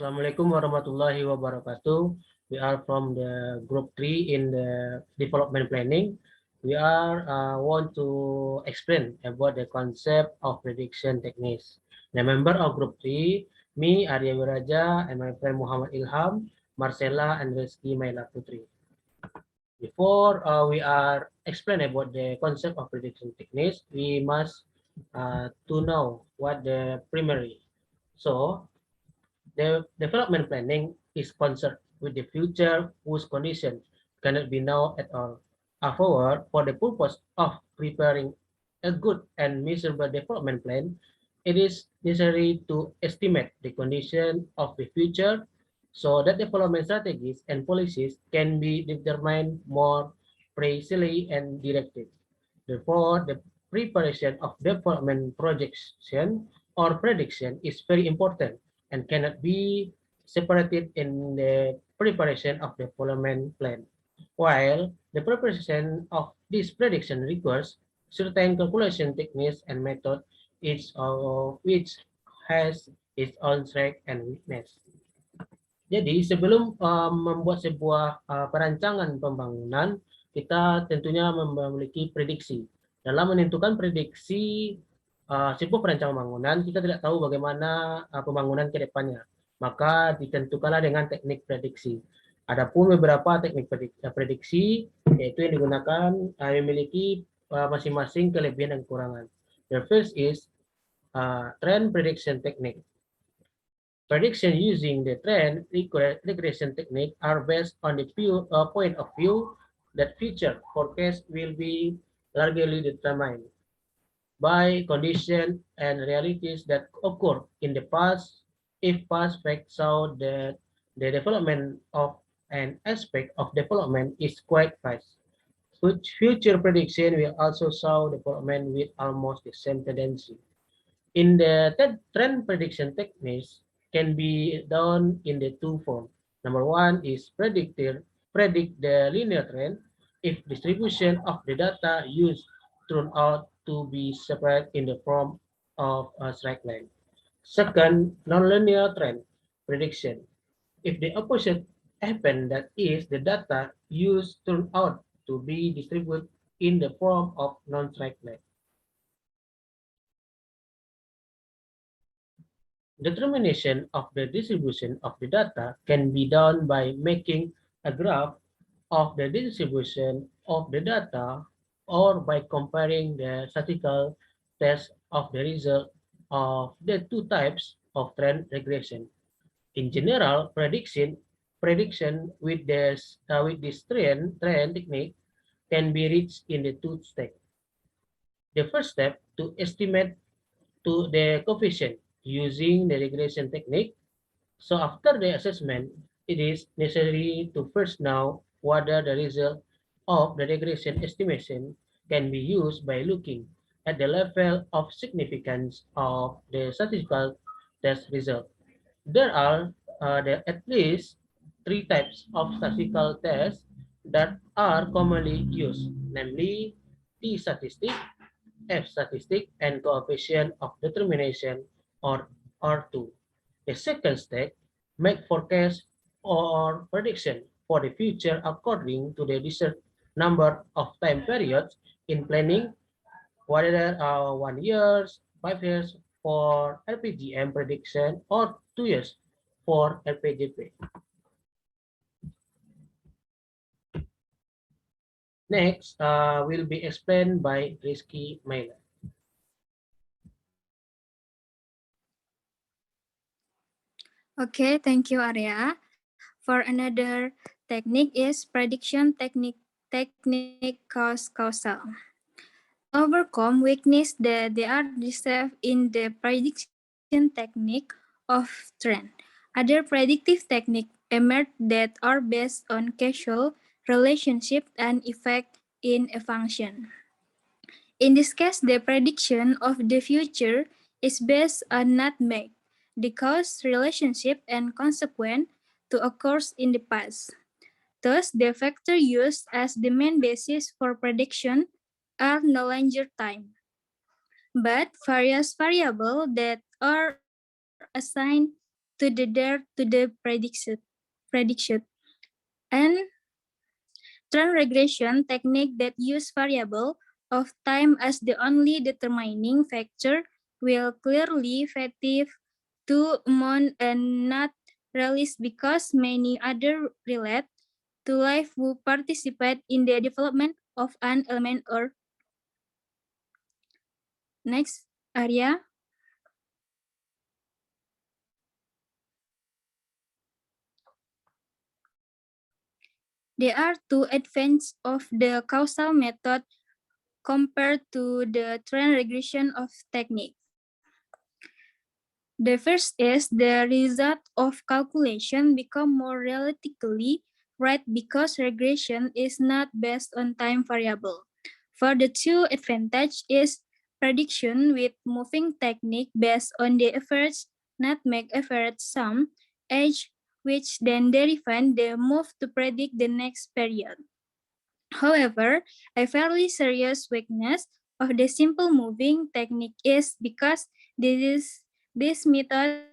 Assalamualaikum warahmatullahi wabarakatuh. We are from the group 3 in the development planning. We are want to explain about the concept of prediction techniques. The member of group 3, me Arya Wiraja and my friend Muhammad Ilham, Marcella and Rizky Maila Putri. Before we are explain about the concept of prediction techniques, we must to know what the primary. So the development planning is concerned with the future whose condition cannot be known at all. However, for the purpose of preparing a good and measurable development plan, it is necessary to estimate the condition of the future so that development strategies and policies can be determined more precisely and directed. Therefore, the preparation of development projection or prediction is very important and cannot be separated in the preparation of development plan. While the preparation of this prediction requires certain calculation techniques and method, each of which has its own strength and weakness. Jadi sebelum membuat sebuah perancangan pembangunan, kita tentunya memiliki prediksi. Dalam menentukan prediksi sebuah perancangan pembangunan, kita tidak tahu bagaimana pembangunan ke depannya. Maka ditentukanlah dengan teknik prediksi. Adapun beberapa teknik prediksi, yaitu yang digunakan memiliki masing-masing kelebihan dan kekurangan. The first is trend prediction technique. Prediction using the trend regression technique are based on the point of view that future forecast will be largely determined by conditions and realities that occur in the past. If past facts show that the development of an aspect of development is quite fast, which future prediction will also show development with almost the same tendency. In the trend prediction techniques can be done in the two forms. Number one is predict the linear trend if distribution of the data used turn out to be separate in the form of a straight line. Second, nonlinear trend prediction. If the opposite happen, that is, the data used turn out to be distributed in the form of non-straight line. Determination of the distribution of the data can be done by making a graph of the distribution of the data or by comparing the statistical test of the result of the two types of trend regression. In general, prediction with this trend technique can be reached in the two steps. The first step to estimate to the coefficient using the regression technique. So after the assessment, it is necessary to first know whether the result of the regression estimation can be used by looking at the level of significance of the statistical test result. There are at least three types of statistical tests that are commonly used, namely t-statistic, f-statistic, and coefficient of determination or R2. The second step, make forecast or prediction for the future according to the desired number of time periods in planning, whether 1 year, 5 years for LPGM prediction or 2 years for LPGP. Next will be explained by Rizky Maila. Okay, thank you, Arya. For another technique is prediction technique causal. To overcome weakness that they are described in the prediction technique of trend. Other predictive techniques emerge that are based on causal relationship and effect in a function. In this case, the prediction of the future is based on not make the cause relationship and consequent to occurs in the past. Thus, the factor used as the main basis for prediction are no longer time, but various variables that are assigned to the the prediction. And trend regression technique that use variable of time as the only determining factor will clearly fative to amount and not release because many other relate to life who participate in the development of an element or next area. There are two advantages of the causal method compared to the trend regression of technique. The first is the result of calculation become more realistically right because regression is not based on time variable. For the two advantage is prediction with moving technique based on the average, not make average sum, age, which then derive the move to predict the next period. However, a fairly serious weakness of the simple moving technique is because this method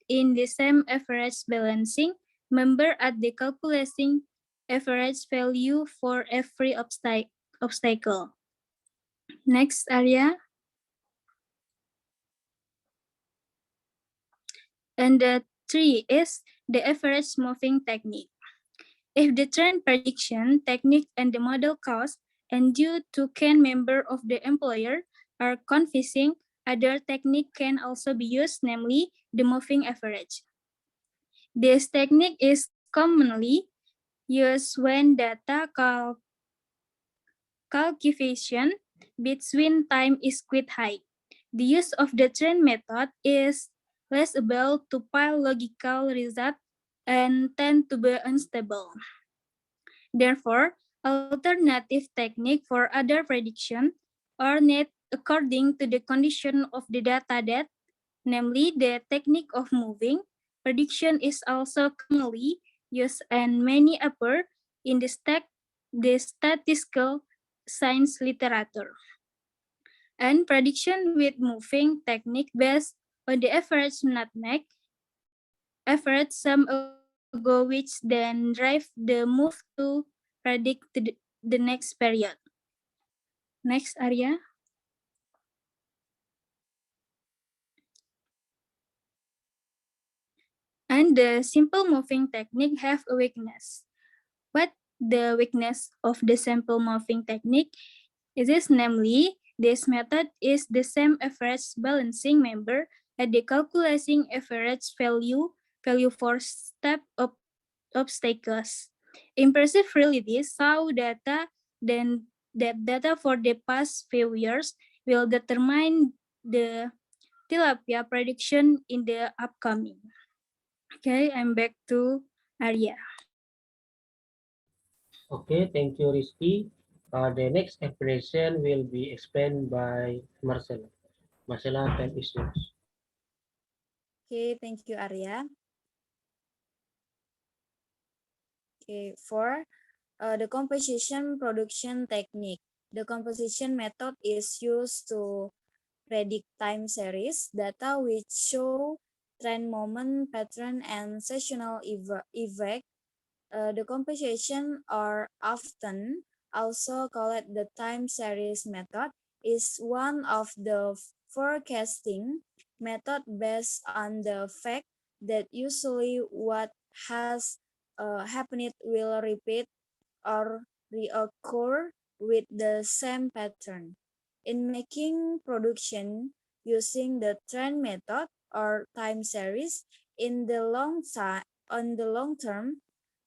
in the same average balancing member at the calculating average value for every obstacle. Next area. And the three is the average moving technique. If the trend prediction technique and the model cost and due to can member of the employer are confusing, other technique can also be used, namely the moving average. This technique is commonly used when data calculation between time is quite high. The use of the trend method is less able to pile logical result and tend to be unstable. Therefore, alternative technique for other prediction are need according to the condition of the data that, namely the technique of moving. Prediction is also commonly used and many appear in the statistical science literature. And prediction with moving technique based on the average nutmeg, average sum ago which then drive the move to predict the next period. Next area. And the simple moving technique have a weakness. What the weakness of the simple moving technique is namely this method is the same average balancing member at the calculating average value for step of obstacles. Impressive reality show data then that data for the past few years will determine the tilapia prediction in the upcoming. Okay, I'm back to Arya. Okay, thank you, Rizky. The next explanation will be explained by Marcela. Marcela, time is yours. Okay, thank you, Arya. Okay, for the composition production technique. The composition method is used to predict time series data which show trend moment, pattern, and seasonal effect. The composition are often also called the time series method is one of the forecasting method based on the fact that usually what has happened will repeat or reoccur with the same pattern. In making production using the trend method or time series in the on the long term,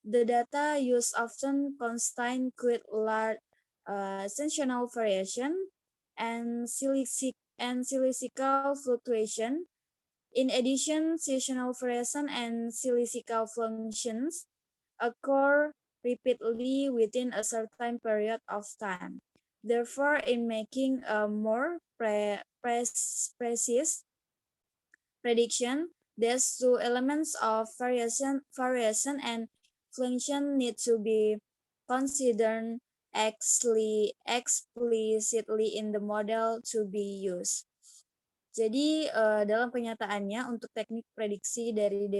the data used often contain quite large seasonal variation and silicical fluctuation. In addition, seasonal variation and silicical functions occur repeatedly within a certain period of time. Therefore, in making a more precise prediction, these two elements of variation and function need to be considered explicitly in the model to be used. Jadi dalam kenyataannya untuk teknik prediksi dari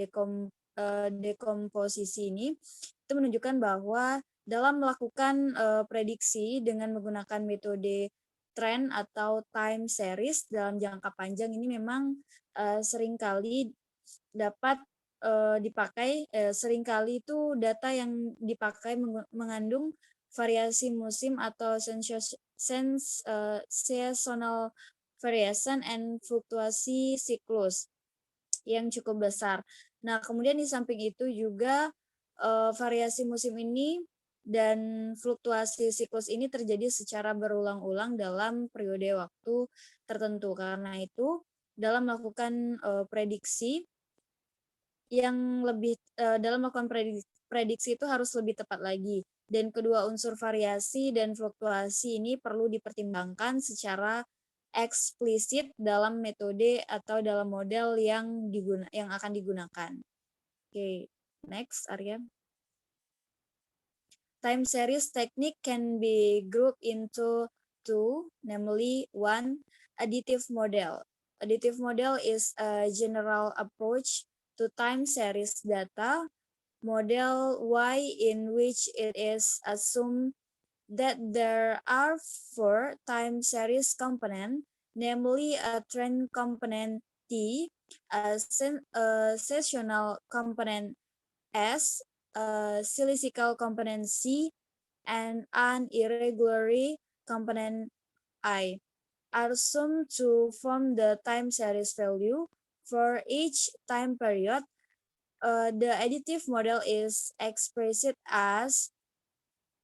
dekomposisi ini itu menunjukkan bahwa dalam melakukan prediksi dengan menggunakan metode trend atau time series dalam jangka panjang ini memang seringkali dapat dipakai, seringkali itu data yang dipakai mengandung variasi musim atau seasonal variation and fluktuasi siklus yang cukup besar. Nah, kemudian di samping itu juga variasi musim ini dan fluktuasi siklus ini terjadi secara berulang-ulang dalam periode waktu tertentu. Karena itu, dalam melakukan prediksi yang lebih dalam melakukan prediksi itu harus lebih tepat lagi. Dan kedua unsur variasi dan fluktuasi ini perlu dipertimbangkan secara eksplisit dalam metode atau dalam model yang akan digunakan. Oke, next Arya. Time series technique can be grouped into two, namely one, additive model. Additive model is a general approach to time series data model Y in which it is assumed that there are 4 time series component, namely a trend component T, a seasonal component S, a cyclical component C, and an irregular component I, are summed to form the time series value for each time period. The additive model is expressed as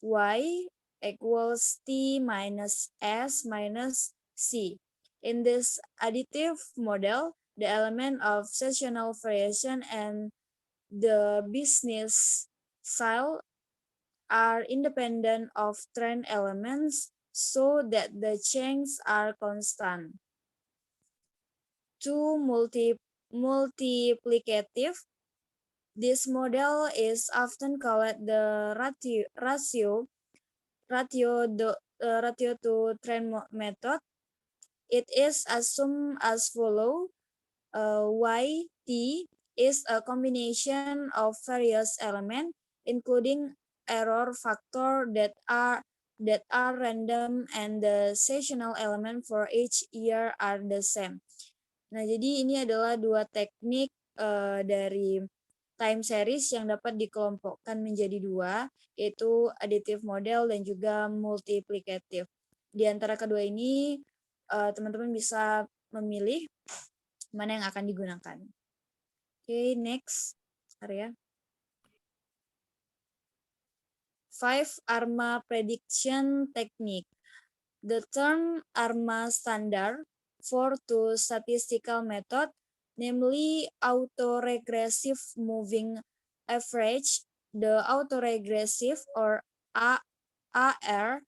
Y equals T minus S minus C. In this additive model, the element of seasonal variation and the business cycle are independent of trend elements so that the changes are constant. Two, multiplicative. This model is often called the ratio to trend method. It is assumed as follow. YT is a combination of various elements, including error factor that are random, and the seasonal element for each year are the same. Nah, jadi ini adalah dua teknik dari time series yang dapat dikelompokkan menjadi dua, yaitu additive model dan juga multiplicative. Di antara kedua ini, teman-teman bisa memilih mana yang akan digunakan. Oke, next, Arya. 5. ARMA prediction technique. The term ARMA standard for two statistical method, namely autoregressive moving average. The autoregressive or AR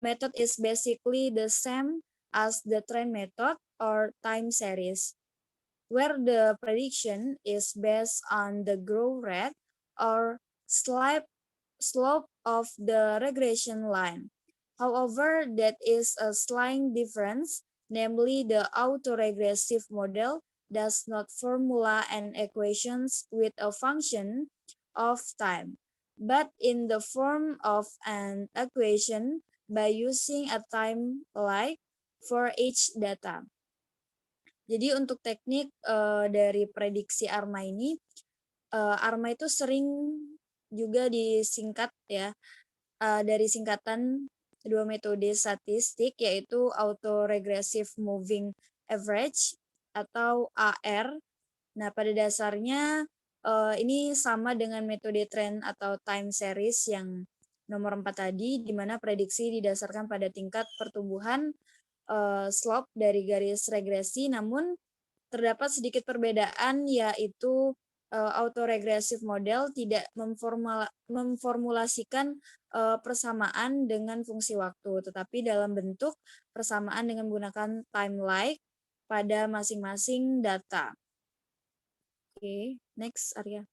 method is basically the same as the trend method or time series, where the prediction is based on the growth rate or slope of the regression line. However, that is a slight difference, namely the autoregressive model does not formula and equations with a function of time, but in the form of an equation by using a time lag for each data. Jadi untuk teknik dari prediksi ARMA ini, ARMA itu sering juga disingkat ya dari singkatan dua metode statistik, yaitu autoregressive moving average atau AR. Nah, pada dasarnya ini sama dengan metode trend atau time series yang nomor 4 tadi, di mana prediksi didasarkan pada tingkat pertumbuhan slope dari garis regresi, namun terdapat sedikit perbedaan, yaitu autoregressive model tidak memformulasikan persamaan dengan fungsi waktu, tetapi dalam bentuk persamaan dengan menggunakan time lag pada masing-masing data. Oke, next Arya.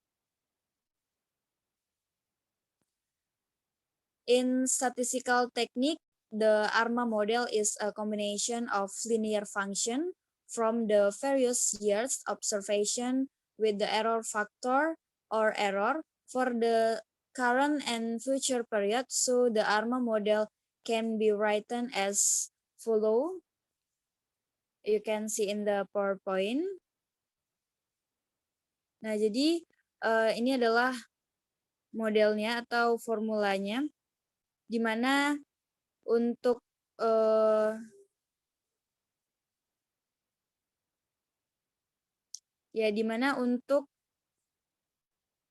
In statistical technique, the ARMA model is a combination of linear function from the various years observation with the error factor or error for the current and future period. So the ARMA model can be written as follow. You can see in the PowerPoint. Nah, jadi ini adalah modelnya atau formulanya, di mana untuk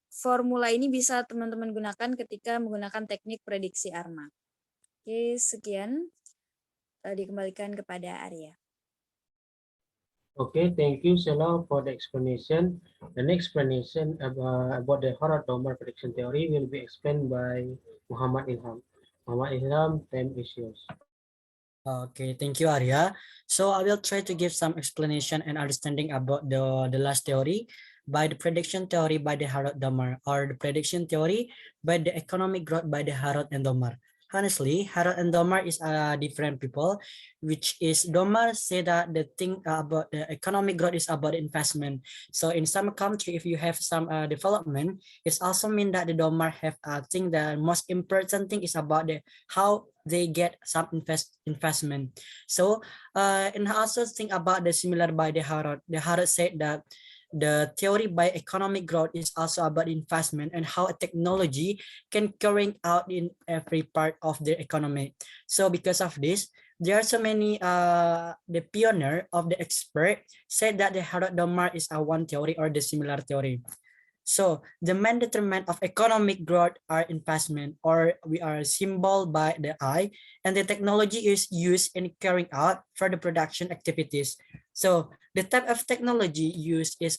formula ini bisa teman-teman gunakan ketika menggunakan teknik prediksi ARMA. Oke, sekian. Dikembalikan kepada Arya. Okay, thank you, Sela, for the explanation. The next explanation about the Harrod-Domar prediction theory will be explained by Muhammad Ilham. Muhammad Ilham, time is yours. Okay, thank you, Arya. So I will try to give some explanation and understanding about the last theory by the prediction theory by the Harrod-Domar, or the prediction theory by the economic growth by the Harrod and Domar. Honestly, Harrod and Domar is different people, which is Domar say that the thing about the economic growth is about investment. So in some country, if you have some development, it's also mean that the Domar have think the most important thing is about the how they get some investment. So and also think about the similar by the Harrod. The Harrod said that the theory by economic growth is also about investment and how a technology can carry out in every part of the economy. So because of this, there are so many the pioneer of the expert said that the Harrod-Domar is a one theory or the similar theory. So the main determinant of economic growth are investment, or we are symbol by the I, and the technology is used in carrying out for the production activities. So the type of technology used is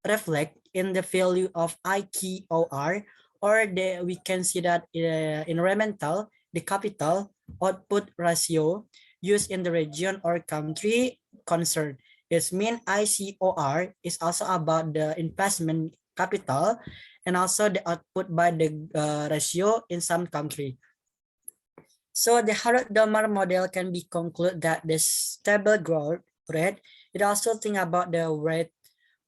reflect in the value of IKOR, or we can see that environmental, the capital output ratio used in the region or country concerned. Its mean ICOR is also about the investment capital and also the output by the ratio in some country. So the Harrod-Domar model can be concluded that the stable growth rate, it also think about the rate,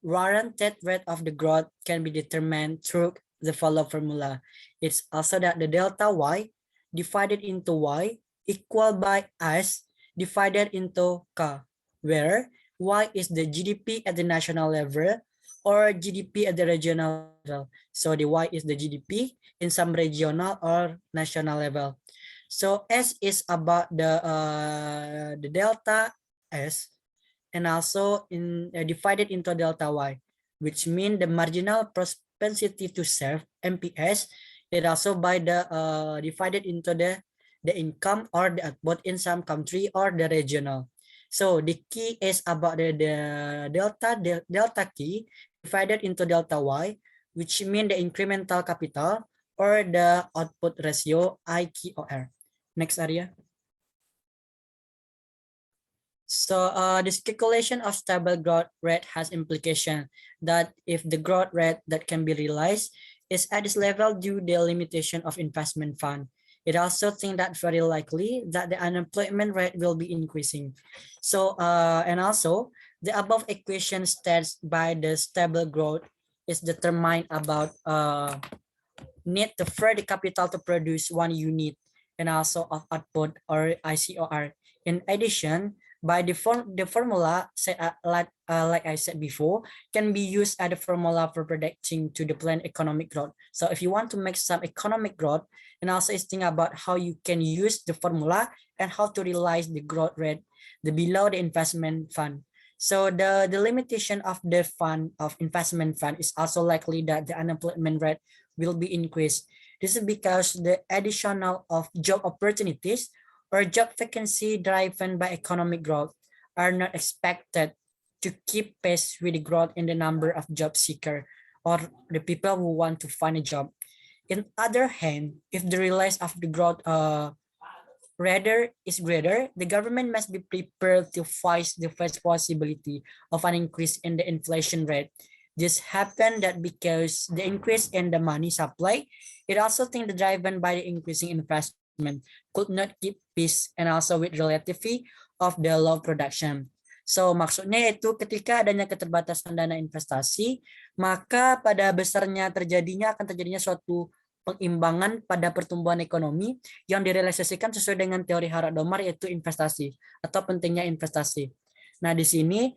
warranted rate of the growth can be determined through the following formula. It's also that the delta Y divided into Y equal by S divided into K, where Y is the GDP at the national level or GDP at the regional level. So the Y is the GDP in some regional or national level. So S is about the delta S, and also in divided into delta Y, which mean the marginal propensity to serve MPS. It also by the divided into the income or the output in some country or the regional. So the key is about the delta key divided into delta Y, which mean the incremental capital or the output ratio IKOR. Next, Arya. So this calculation of stable growth rate has implication that if the growth rate that can be realized is at this level due to the limitation of investment fund, it also think that very likely that the unemployment rate will be increasing. So and also the above equation states by the stable growth is determined about need to further capital to produce one unit and also of output or ICOR. In addition, by the formula like I said before, can be used as a formula for predicting to the planned economic growth. So if you want to make some economic growth, and also think about how you can use the formula and how to realize the growth rate the below the investment fund. So the limitation of the fund of investment fund is also likely that the unemployment rate will be increased. This is because the additional of job opportunities or job vacancy driven by economic growth are not expected to keep pace with the growth in the number of job seekers or the people who want to find a job. In other hand, if the release of the growth rather is greater, the government must be prepared to face the first possibility of an increase in the inflation rate. This happened that because the increase in the money supply, it also think the driven by the increasing investment could not keep pace and also with relativity of the low production. So maksudnya yaitu ketika adanya keterbatasan dana investasi, maka pada besarnya akan terjadinya suatu pengimbangan pada pertumbuhan ekonomi yang direalisasikan sesuai dengan teori Harrod-Domar, yaitu investasi atau pentingnya investasi. Nah, di sini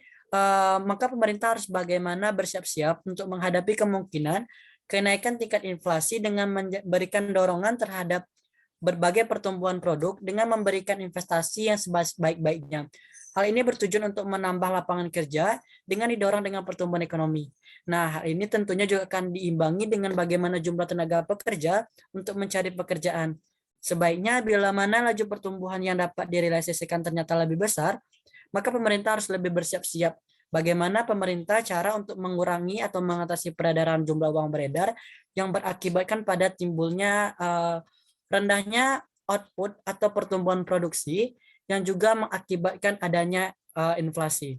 maka pemerintah harus bagaimana bersiap-siap untuk menghadapi kemungkinan kenaikan tingkat inflasi dengan memberikan dorongan terhadap berbagai pertumbuhan produk dengan memberikan investasi yang sebaik-baiknya. Hal ini bertujuan untuk menambah lapangan kerja dengan didorong dengan pertumbuhan ekonomi. Nah, hal ini tentunya juga akan diimbangi dengan bagaimana jumlah tenaga pekerja untuk mencari pekerjaan. Sebaiknya bila mana laju pertumbuhan yang dapat direalisasikan ternyata lebih besar, maka pemerintah harus lebih bersiap-siap. Bagaimana pemerintah cara untuk mengurangi atau mengatasi peredaran jumlah uang beredar yang berakibatkan pada timbulnya rendahnya output atau pertumbuhan produksi yang juga mengakibatkan adanya inflasi.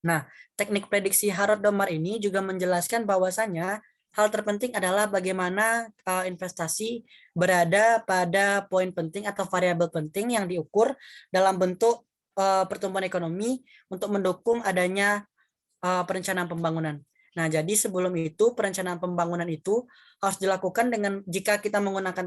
Nah, teknik prediksi Harrod-Domar ini juga menjelaskan bahwasanya hal terpenting adalah bagaimana investasi berada pada poin penting atau variabel penting yang diukur dalam bentuk pertumbuhan ekonomi untuk mendukung adanya perencanaan pembangunan. Nah, jadi sebelum itu perencanaan pembangunan itu harus dilakukan dengan jika kita menggunakan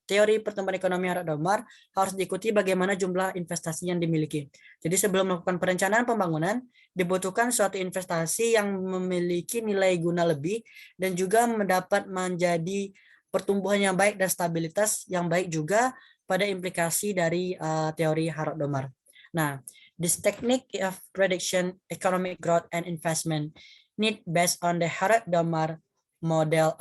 teori pertumbuhan ekonomi Harrod-Domar harus diikuti bagaimana jumlah investasi yang dimiliki. Jadi sebelum melakukan perencanaan pembangunan dibutuhkan suatu investasi yang memiliki nilai guna lebih dan juga mendapat menjadi pertumbuhan yang baik dan stabilitas yang baik juga pada implikasi dari teori Harrod-Domar. Nah, this technique of prediction economic growth and investment need based on the Harrod-Domar model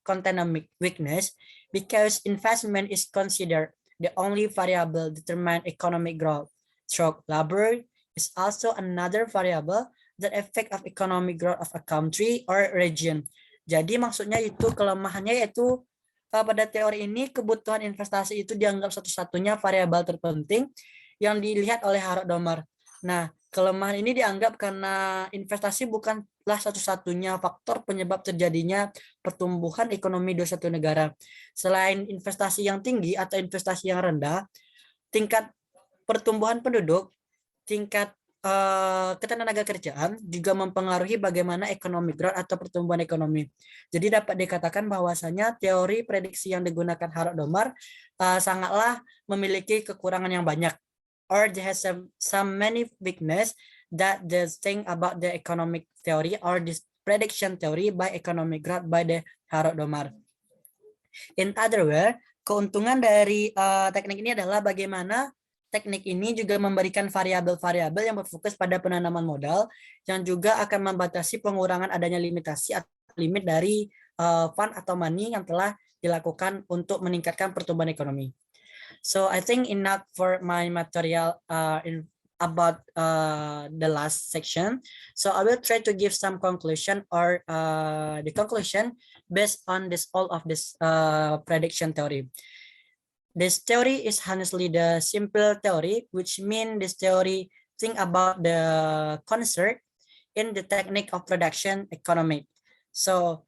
containment weakness, because investment is considered the only variable determine economic growth. Stroke labor is also another variable that affect of economic growth of a country or region. Jadi maksudnya itu kelemahannya yaitu pada teori ini kebutuhan investasi itu dianggap satu-satunya variabel terpenting yang dilihat oleh Harrod-Domar. Nah, kelemahan ini dianggap karena investasi bukanlah satu-satunya faktor penyebab terjadinya pertumbuhan ekonomi di suatu negara. Selain investasi yang tinggi atau investasi yang rendah, tingkat pertumbuhan penduduk, tingkat ketenaga kerjaan juga mempengaruhi bagaimana ekonomi growth atau pertumbuhan ekonomi. Jadi dapat dikatakan bahwasanya teori prediksi yang digunakan Harrod-Domar sangatlah memiliki kekurangan yang banyak, or they have some many weakness that the thing about the economic theory or this prediction theory by economic growth by the Harrod-Domar. In other words, keuntungan dari teknik ini adalah bagaimana teknik ini juga memberikan variabel-variabel yang berfokus pada penanaman modal yang juga akan membatasi pengurangan adanya limitasi atau limit dari fund atau money yang telah dilakukan untuk meningkatkan pertumbuhan ekonomi. So I think enough for my material about the last section. So I will try to give some conclusion or the conclusion based on all of this prediction theory. This theory is honestly the simple theory, which means this theory think about the concept in the technique of production economic. So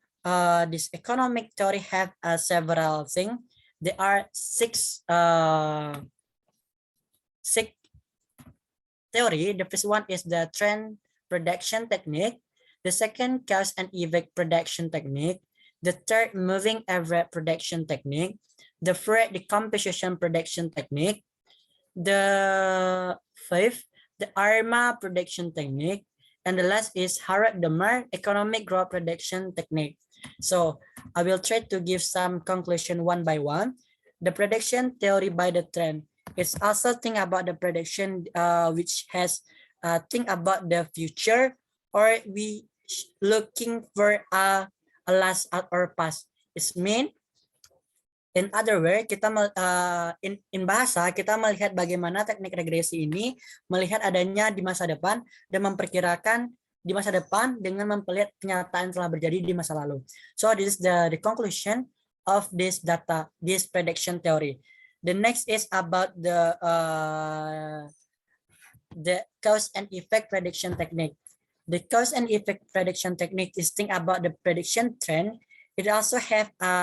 this economic theory have several things. There are six theory. The first one is the trend prediction technique. The second, cause and effect prediction technique. The third, moving average prediction technique. The fourth, the composition prediction technique. The fifth, the ARMA prediction technique. And the last is Harrod-Domar economic growth prediction technique. So I will try to give some conclusion one by one. The prediction theory by the trend is also think about the prediction which has think about the future, or we looking for a last or past. It's mean in other words, kita in bahasa kita melihat bagaimana teknik regresi ini melihat adanya di masa depan dan memperkirakan di masa depan dengan melihat kenyataan telah terjadi di masa lalu. So this is the conclusion of this prediction theory. The next is about the cause and effect prediction technique. The cause and effect prediction technique is think about the prediction trend. It also have a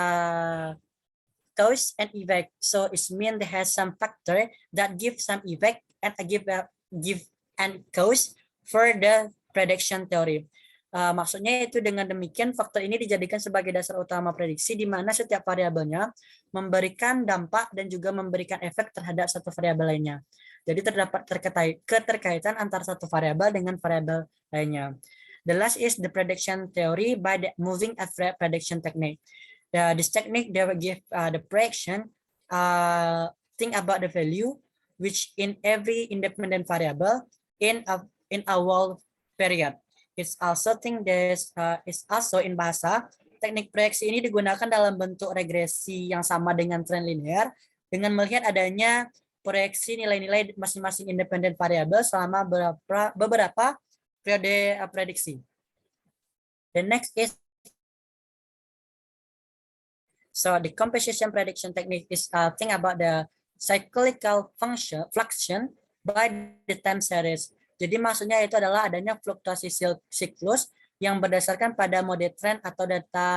cause and effect. So it means they have some factor that give some effect and give and cause for the prediction theory. Maksudnya itu dengan demikian faktor ini dijadikan sebagai dasar utama prediksi di mana setiap variabelnya memberikan dampak dan juga memberikan efek terhadap satu variabel lainnya. Jadi terdapat keterkaitan antara satu variabel dengan variabel lainnya. The last is the prediction theory by the moving average prediction technique. This technique they will give the prediction think about the value which in every independent variable in a whole period. It's also think this is also in bahasa. Teknik proyeksi ini digunakan dalam bentuk regresi yang sama dengan tren linear dengan melihat adanya proyeksi nilai-nilai masing-masing independen variabel selama beberapa periode prediksi. The next is the composition prediction technique is think about the cyclical fluctuation by the time series. Jadi maksudnya itu adalah adanya fluktuasi siklus yang berdasarkan pada mode tren atau data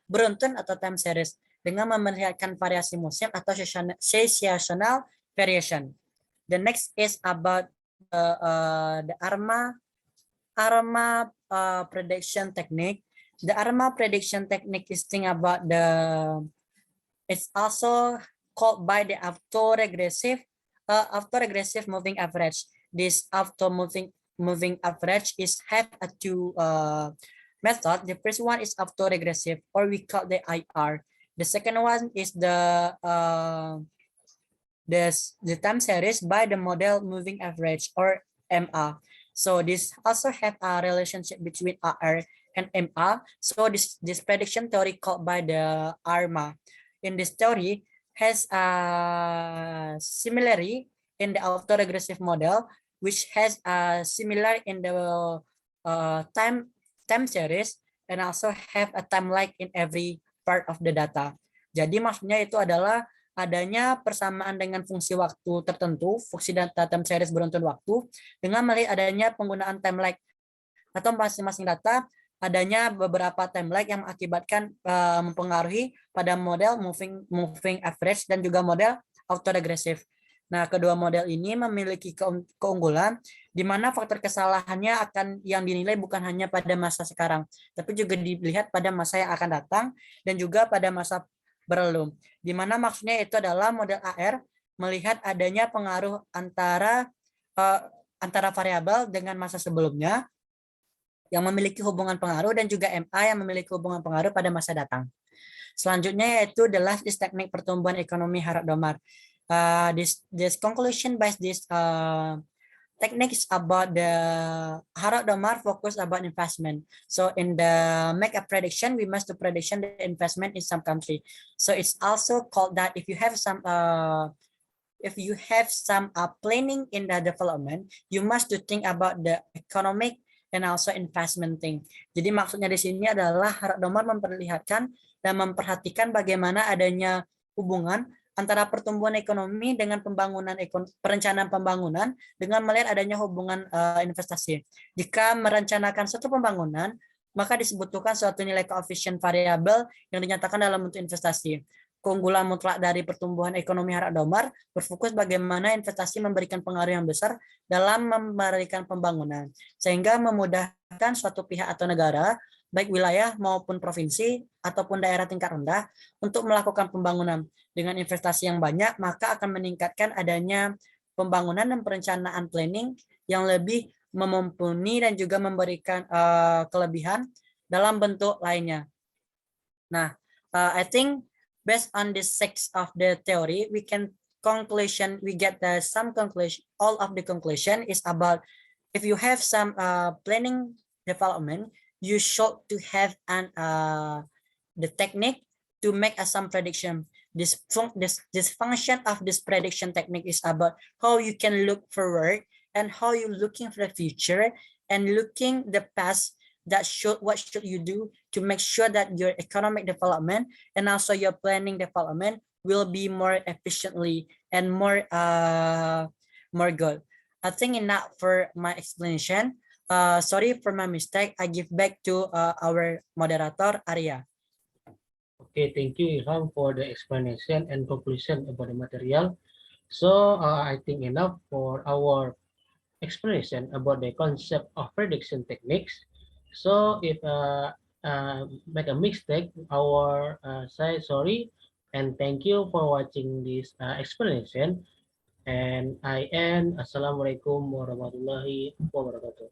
beruntun atau time series dengan memperlihatkan variasi musim atau seasonal variation. The next is about the ARMA prediction technique. The ARMA prediction technique is think about it's also called by the autoregressive moving average. This moving average is have a two method. The first one is autoregressive, or we call the IR. The second one is the time series by the model moving average, or MA. So this also have a relationship between RR and MA. So this prediction theory called by the ARMA. In this theory has a similarity in the autoregressive model, which has a similar in the time series and also have a time lag in every part of the data. Jadi maksudnya itu adalah adanya persamaan dengan fungsi waktu tertentu, fungsi data time series beruntun waktu, dengan melihat adanya penggunaan time lag atau masing-masing data adanya beberapa time lag yang mengakibatkan mempengaruhi pada model moving average dan juga model autoregressive. Nah, kedua model ini memiliki keunggulan di mana faktor kesalahannya akan yang dinilai bukan hanya pada masa sekarang, tapi juga dilihat pada masa yang akan datang dan juga pada masa berlalu. Di mana maksudnya itu adalah model AR melihat adanya pengaruh antara variabel dengan masa sebelumnya yang memiliki hubungan pengaruh dan juga MA yang memiliki hubungan pengaruh pada masa datang. Selanjutnya yaitu the last is teknik pertumbuhan ekonomi Harrod-Domar. This conclusion by this technique is about the Harrod-Domar focus about investment. So in the make a prediction, we must do prediction the investment in some country. So it's also called that if you have some planning in the development, you must to think about the economic and also investment thing. Jadi maksudnya di sini adalah Harrod-Domar memperlihatkan dan memperhatikan bagaimana adanya hubungan antara pertumbuhan ekonomi dengan perencanaan pembangunan dengan melihat adanya hubungan investasi. Jika merencanakan suatu pembangunan, maka dibutuhkan suatu nilai koefisien variabel yang dinyatakan dalam bentuk investasi. Keunggulan mutlak dari pertumbuhan ekonomi Harrod-Domar berfokus bagaimana investasi memberikan pengaruh yang besar dalam memberikan pembangunan, sehingga memudahkan suatu pihak atau negara, baik wilayah maupun provinsi ataupun daerah tingkat rendah untuk melakukan pembangunan. Dengan investasi yang banyak, maka akan meningkatkan adanya pembangunan dan perencanaan planning yang lebih mumpuni dan juga memberikan kelebihan dalam bentuk lainnya. Nah, I think based on this six of the theory, we get some conclusion. All of the conclusion is about if you have some planning development, you should to have the technique to make some prediction. This function of this prediction technique is about how you can look forward and how you looking for the future and looking the past. What should you do to make sure that your economic development and also your planning development will be more efficiently and more good. I think enough for my explanation. Sorry for my mistake. I give back to our moderator, Arya. Okay, thank you, Ilham, for the explanation and conclusion about the material. So I think enough for our explanation about the concept of prediction techniques. So if make a mistake, our say sorry and thank you for watching this explanation. And I end. Assalamualaikum warahmatullahi wabarakatuh.